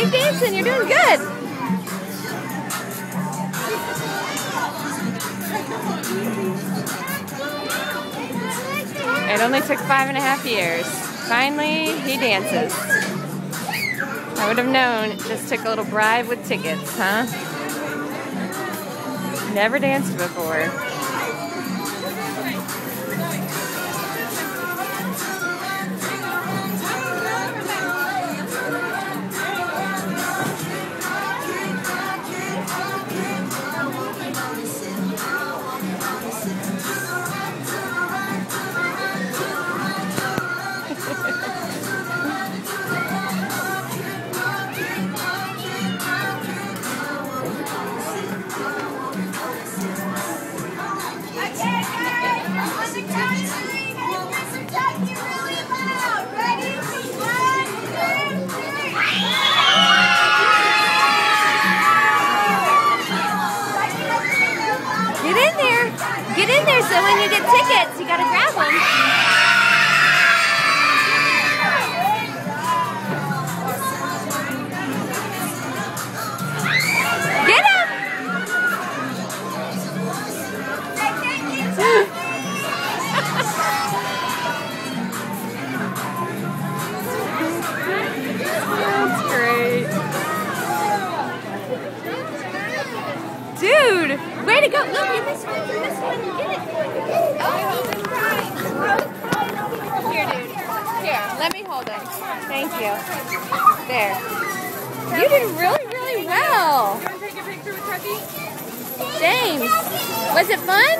Keep dancing. You're doing good. It only took 5.5 years. Finally, he dances. I would have known it just took a little bribe with tickets, huh? Never danced before. Get in there so when you get tickets, you gotta grab them. Get him! That's great. Dude, way to go. Look, you missed one. You missed one. Get it. Here, dude. Here, let me hold it. Thank you. There. You did really, really well. You want to take a picture with Tucky? James, was it fun?